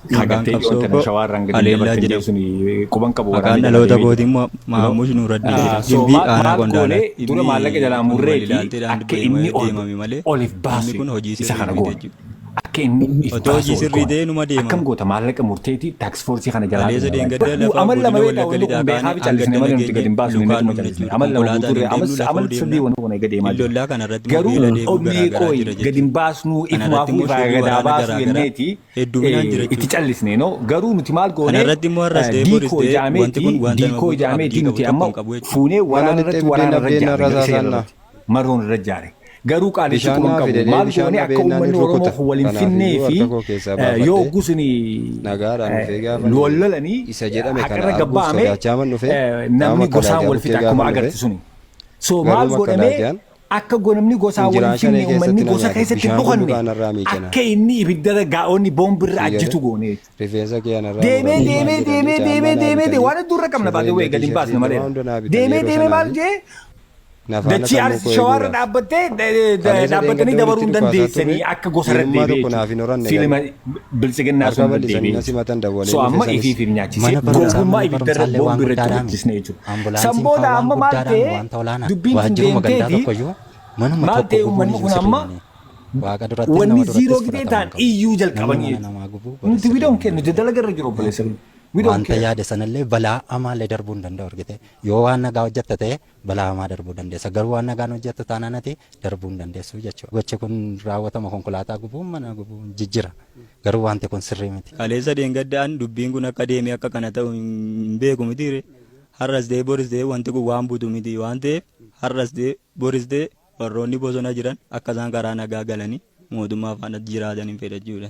Maqaan Kagatee qabsoo wanta koo shawaarraan gadi Haleellaa dabartan jedhama. jechuun quban qabu Maqaan waraanni jala dhaloota deemee kootii jira. immoo Maamush Nuuraddin jedhama. So Gimbii aanaa maal Qondaala. goone dura maallaqa jalaa Kun wal murreeti ilaalteedhaan akka dubbee inni deemame malee oliif inni baasu kun hojii isa sirrii kana miti goone. jechuudha. Akka inni if Otoo hojii baasu ol sirrii goone. ta'e numa deemama. Akkam goota maallaqa murteetii taaksifoorsii kana jalaa Kaleessa dhume. deengaddaa lafa Amal lama godina beektaa Wallagga wanni kun lixaa beekaa kaane fi callisne hanga malee nuti gadi hin nageenye baasu inni lukaan dhuma humna callisne. jechuudha. Amal lama Konkolaataan guuturree hin deemnu lafa amal deemna. sadii wanni kun eega deemaa jira. Illollaa kanarratti immoo Garuu beela deemuu obnee garaagaraa qooyi jira gadi hin jechuudha. baasnuu Kanarratti ifumaafuu immoo irraa shubbii gadaa waraana baasu garaagaraa jenneeti hedduminaan jira itti jechuudha. callisne no garuu nuti maal goone Kanarratti immoo har'as ta'ee boris diikoo ta'ee wanti kun ijaameeti wanta nama diikoo guutuu ijaameeti abdii qabu nuti tokko amma hin qabu jechuudha. fuunee Mana waraana lixxee irratti waraana irra buddeen jaare irra ishee saasaannaa. irratti maroon irra jaare. Garuu qaalichi Bishaan quban naa qabu fide maal bishaan goone na akka beeknaan uummanni ni Oromoo rukuta. waliin finnee Kanaafiyyuu fi harka koo keessaa yoo baafadhee gusuni nagaadhaan dhufee gaafa lololanii isa jedhame kana haqarra arguuf gabbaa'ame sodaachaa man dhufee namni qaama gosaan kalaagaa wal fixa bukkee akkuma gaafa agarti dhufe suni. So maal garuu godhamee makkalaagaan akka namni gosaan wal injiraan shanee finne uummanni keessatti na gosa nyaate keessatti bishaan boqonne bulluqaan irraa miicana. akka inni ibidda gaa'onni boombirra ajjitu goone. Rifeensa kee anarraa Deemee muranii deemee maal deemee jedhanii deemee caammaa naa deemee bitanii waan hedduu irra qabna baatee wayii gadi hin baasne malee. Deemee deemee maal jee nafaana dachii sammuu arsi koo shawaarra eeguudhaaf. dhaabbattee Kaleessa dhaabbatanii deengada dabaruu walitti hin dhukaasaa dandeessanii ture. akka gosa irra Hirummaa deebi'ee tokko naaf hin horanne fiilima bilisiginnaa harka sun irra bal'isanii deebi'ee na simatan dabalee so dhufe amma sanis ifiif hin nyaachisee Mana barumsaa gowwummaa mana ibiddarra barumsaallee waan boombi irratti guddaadhaan hojjisne jechuudha. ambulaansiin Sanbooda fa'aa waan amma maal guddaadhaan ta'e wanta olaanaa dubbiin kun waajjiruma gandaa deemteeti tokkoyyuu manuma maal ta'e tokko uummanni gubuun kun amma sirriin waaqa duratti wanni nama ziiroo durattis gidee fudhatamuu ta'an qabu. iyyuu Namni jalqabanii mana namaa gubuu nuti godhe widoon sirriin kennu nuti dalaga irra jiru obboleessa widoon wanta kennu. yaade sanallee balaa amaallee darbuu hin danda'u argite yoo waan nagaa hojjetta ta'e balaa hamaa darbuu dandeessa garuu waan nagaan hojjetta taanaan ati darbuu hin dandeessu jechuudha. Gochi kun raawwatama konkolaataa gubuun mana gubuun jijjira garuu wanti kun sirrii miti. Kaleessa deengaddaan dubbiin kun akka deemee akka kana ta'u hin beeku mitiire har'as ta'ee boris ta'ee wanti kun waan butu miti waan ta'eef har'as ta'ee boris ta'ee warroonni bosona jiran akka isaan karaa nagaa galanii mootummaa faana jiraatan hin fedhachuudha.